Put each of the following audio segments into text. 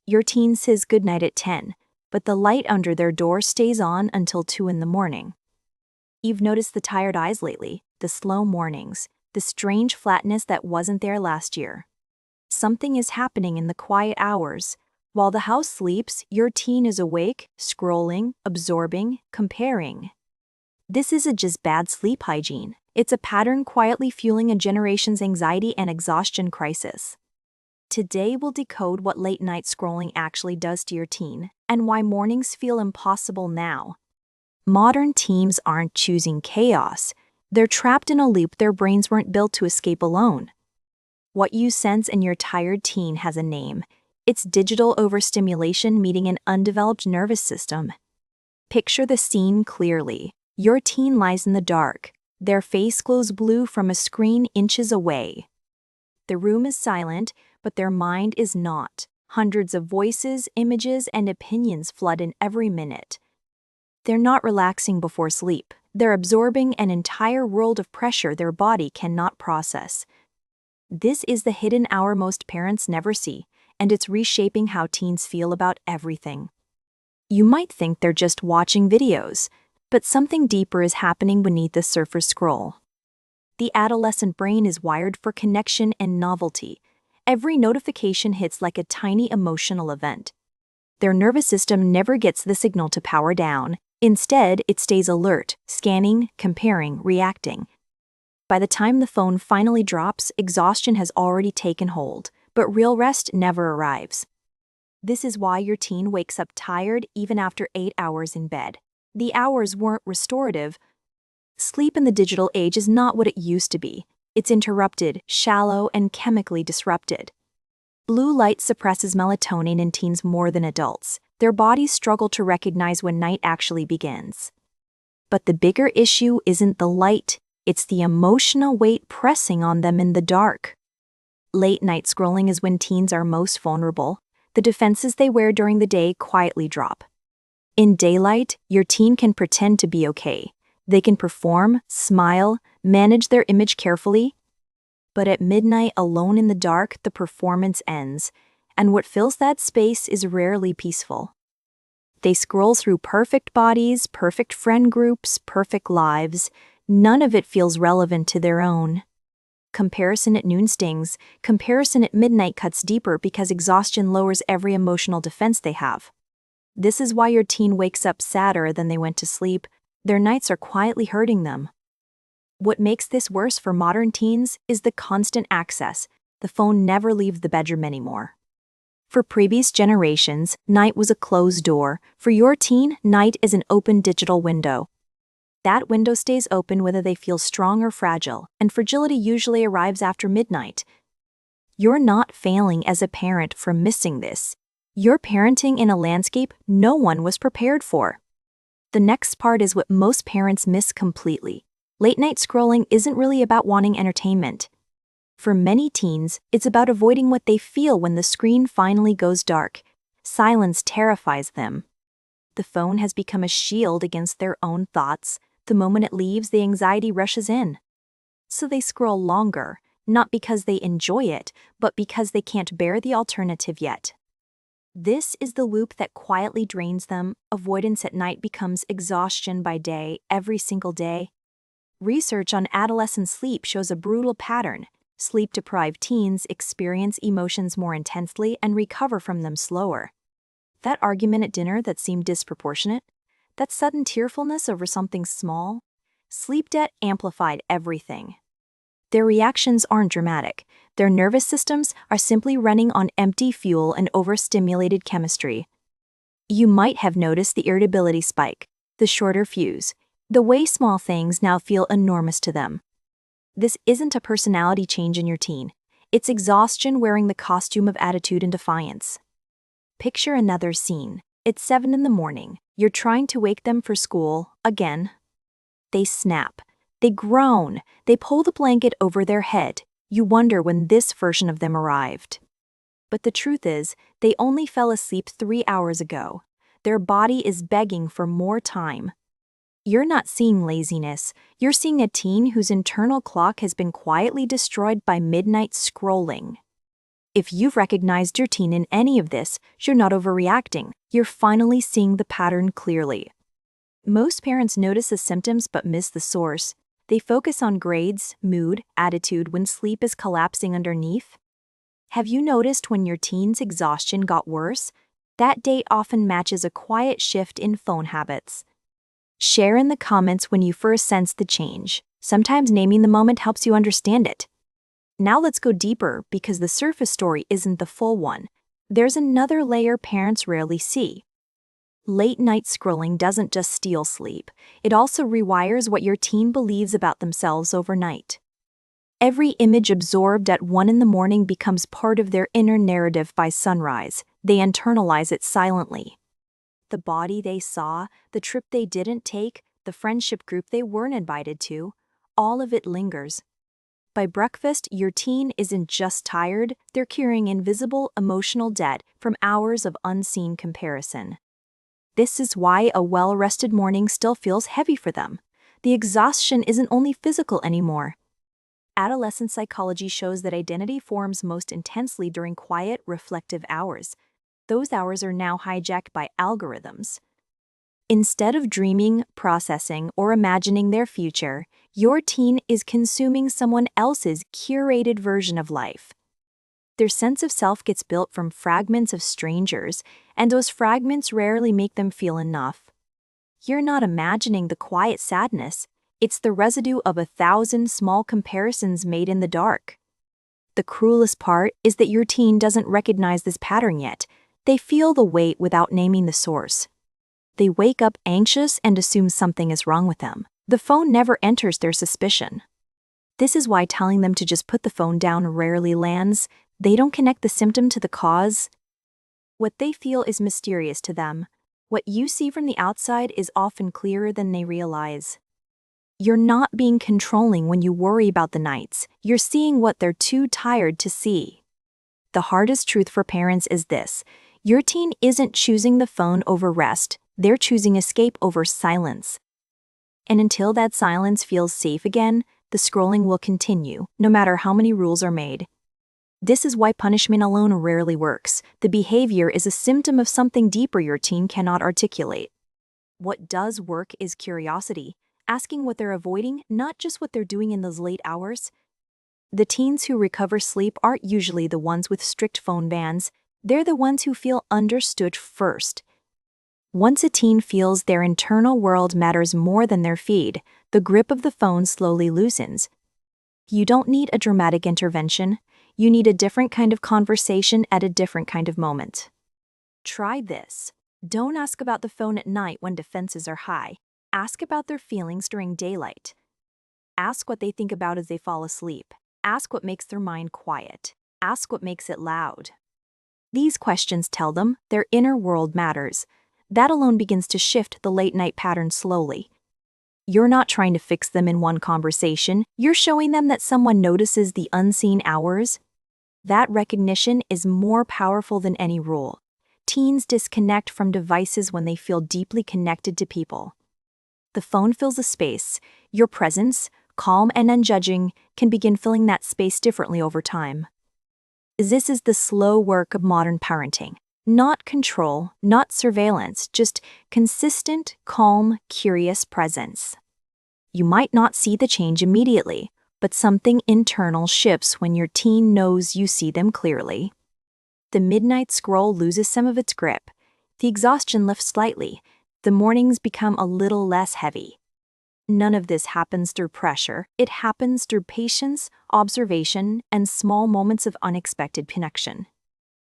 your teen says goodnight at 10, but the light under their door stays on until 2 in the morning. You've noticed the tired eyes lately, the slow mornings, the strange flatness that wasn't there last year. Something is happening in the quiet hours. While the house sleeps, your teen is awake, scrolling, absorbing, comparing. This isn't just bad sleep hygiene. It's a pattern quietly fueling a generation's anxiety and exhaustion crisis. Today we'll decode what late-night scrolling actually does to your teen and why mornings feel impossible now. Modern teens aren't choosing chaos. They're trapped in a loop their brains weren't built to escape alone. What you sense in your tired teen has a name. It's digital overstimulation meeting an undeveloped nervous system. Picture the scene clearly. Your teen lies in the dark. Their face glows blue from a screen inches away. The room is silent, but their mind is not. Hundreds of voices, images, and opinions flood in every minute. They're not relaxing before sleep. They're absorbing an entire world of pressure their body cannot process. This is the hidden hour most parents never see, and it's reshaping how teens feel about everything. You might think they're just watching videos, but something deeper is happening beneath the surface scroll. The adolescent brain is wired for connection and novelty. Every notification hits like a tiny emotional event. Their nervous system never gets the signal to power down. Instead, it stays alert, scanning, comparing, reacting. By the time the phone finally drops, exhaustion has already taken hold, but real rest never arrives. This is why your teen wakes up tired even after 8 hours in bed. The hours weren't restorative. Sleep in the digital age is not what it used to be. It's interrupted, shallow, and chemically disrupted. Blue light suppresses melatonin in teens more than adults. Their bodies struggle to recognize when night actually begins. But the bigger issue isn't the light, it's the emotional weight pressing on them in the dark. Late-night scrolling is when teens are most vulnerable. The defenses they wear during the day quietly drop. In daylight, your teen can pretend to be okay. They can perform, smile, manage their image carefully. But at midnight, alone in the dark, the performance ends, and what fills that space is rarely peaceful. They scroll through perfect bodies, perfect friend groups, perfect lives. None of it feels relevant to their own. Comparison at noon stings. Comparison at midnight cuts deeper because exhaustion lowers every emotional defense they have. This is why your teen wakes up sadder than they went to sleep. Their nights are quietly hurting them. What makes this worse for modern teens is the constant access. The phone never leaves the bedroom anymore. For previous generations, night was a closed door. For your teen, night is an open digital window. That window stays open whether they feel strong or fragile, and fragility usually arrives after midnight. You're not failing as a parent for missing this. You're parenting in a landscape no one was prepared for. The next part is what most parents miss completely. Late-night scrolling isn't really about wanting entertainment. For many teens, it's about avoiding what they feel when the screen finally goes dark. Silence terrifies them. The phone has become a shield against their own thoughts. The moment it leaves, the anxiety rushes in. So they scroll longer, not because they enjoy it, but because they can't bear the alternative yet. This is the loop that quietly drains them. Avoidance at night becomes exhaustion by day, every single day. Research on adolescent sleep shows a brutal pattern. Sleep-deprived teens experience emotions more intensely and recover from them slower. That argument at dinner that seemed disproportionate, that sudden tearfulness over something small, sleep debt amplified everything. Their reactions aren't dramatic. Their nervous systems are simply running on empty fuel and overstimulated chemistry. You might have noticed the irritability spike, the shorter fuse, the way small things now feel enormous to them. This isn't a personality change in your teen. It's exhaustion wearing the costume of attitude and defiance. Picture another scene. It's 7 in the morning. You're trying to wake them for school, again. They snap. They groan. They pull the blanket over their head. You wonder when this version of them arrived. But the truth is, they only fell asleep 3 hours ago. Their body is begging for more time. You're not seeing laziness. You're seeing a teen whose internal clock has been quietly destroyed by midnight scrolling. If you've recognized your teen in any of this, you're not overreacting. You're finally seeing the pattern clearly. Most parents notice the symptoms but miss the source. They focus on grades, mood, attitude when sleep is collapsing underneath. Have you noticed when your teen's exhaustion got worse? That day often matches a quiet shift in phone habits. Share in the comments when you first sensed the change. Sometimes naming the moment helps you understand it. Now let's go deeper because the surface story isn't the full one. There's another layer parents rarely see. Late night scrolling doesn't just steal sleep, it also rewires what your teen believes about themselves overnight. Every image absorbed at 1 in the morning becomes part of their inner narrative by sunrise. They internalize it silently. The body they saw, the trip they didn't take, the friendship group they weren't invited to, all of it lingers. By breakfast, your teen isn't just tired, they're carrying invisible emotional debt from hours of unseen comparison. This is why a well-rested morning still feels heavy for them. The exhaustion isn't only physical anymore. Adolescent psychology shows that identity forms most intensely during quiet, reflective hours. Those hours are now hijacked by algorithms. Instead of dreaming, processing, or imagining their future, your teen is consuming someone else's curated version of life. Their sense of self gets built from fragments of strangers, and those fragments rarely make them feel enough. You're not imagining the quiet sadness, it's the residue of 1,000 small comparisons made in the dark. The cruelest part is that your teen doesn't recognize this pattern yet. They feel the weight without naming the source. They wake up anxious and assume something is wrong with them. The phone never enters their suspicion. This is why telling them to just put the phone down rarely lands. They don't connect the symptom to the cause. What they feel is mysterious to them. What you see from the outside is often clearer than they realize. You're not being controlling when you worry about the nights. You're seeing what they're too tired to see. The hardest truth for parents is this: your teen isn't choosing the phone over rest. They're choosing escape over silence. And until that silence feels safe again, the scrolling will continue, no matter how many rules are made. This is why punishment alone rarely works. The behavior is a symptom of something deeper your teen cannot articulate. What does work is curiosity, asking what they're avoiding, not just what they're doing in those late hours. The teens who recover sleep aren't usually the ones with strict phone bans. They're the ones who feel understood first. Once a teen feels their internal world matters more than their feed, the grip of the phone slowly loosens. You don't need a dramatic intervention. You need a different kind of conversation at a different kind of moment. Try this. Don't ask about the phone at night when defenses are high. Ask about their feelings during daylight. Ask what they think about as they fall asleep. Ask what makes their mind quiet. Ask what makes it loud. These questions tell them their inner world matters. That alone begins to shift the late-night pattern slowly. You're not trying to fix them in one conversation. You're showing them that someone notices the unseen hours. That recognition is more powerful than any rule. Teens disconnect from devices when they feel deeply connected to people. The phone fills a space. Your presence, calm and unjudging, can begin filling that space differently over time. This is the slow work of modern parenting. Not control, not surveillance, just consistent, calm, curious presence. You might not see the change immediately, but something internal shifts when your teen knows you see them clearly. The midnight scroll loses some of its grip. The exhaustion lifts slightly. The mornings become a little less heavy. None of this happens through pressure. It happens through patience, observation, and small moments of unexpected connection.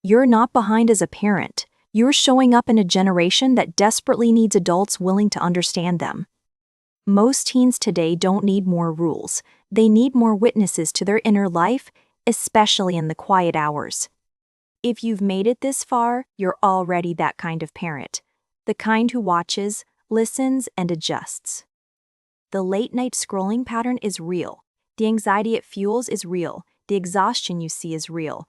You're not behind as a parent. You're showing up in a generation that desperately needs adults willing to understand them. Most teens today don't need more rules. They need more witnesses to their inner life, especially in the quiet hours. If you've made it this far, you're already that kind of parent. The kind who watches, listens, and adjusts. The late-night scrolling pattern is real. The anxiety it fuels is real. The exhaustion you see is real.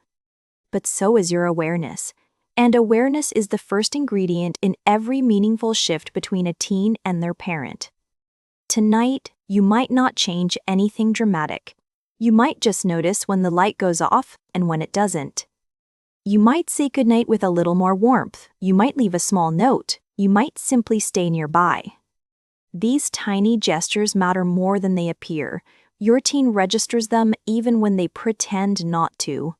But so is your awareness. And awareness is the first ingredient in every meaningful shift between a teen and their parent. Tonight, you might not change anything dramatic. You might just notice when the light goes off and when it doesn't. You might say goodnight with a little more warmth. You might leave a small note. You might simply stay nearby. These tiny gestures matter more than they appear. Your teen registers them even when they pretend not to.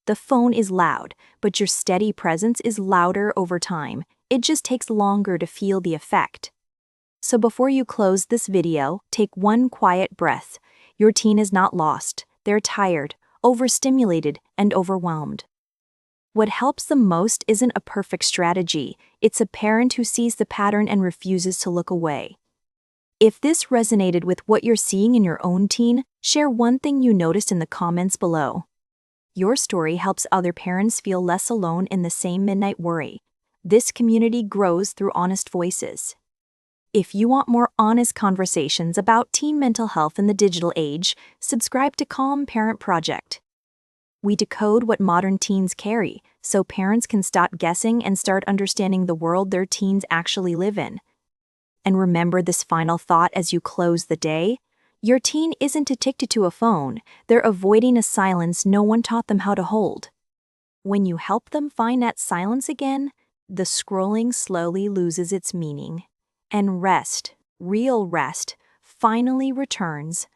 The phone is loud, but your steady presence is louder over time. It just takes longer to feel the effect. So before you close this video, take one quiet breath. Your teen is not lost. They're tired, overstimulated, and overwhelmed. What helps them most isn't a perfect strategy. It's a parent who sees the pattern and refuses to look away. If this resonated with what you're seeing in your own teen, share one thing you noticed in the comments below. Your story helps other parents feel less alone in the same midnight worry. This community grows through honest voices. If you want more honest conversations about teen mental health in the digital age, subscribe to Calm Parent Project. We decode what modern teens carry, so parents can stop guessing and start understanding the world their teens actually live in. And remember this final thought as you close the day. Your teen isn't addicted to a phone, they're avoiding a silence no one taught them how to hold. When you help them find that silence again, the scrolling slowly loses its meaning. And rest, real rest, finally returns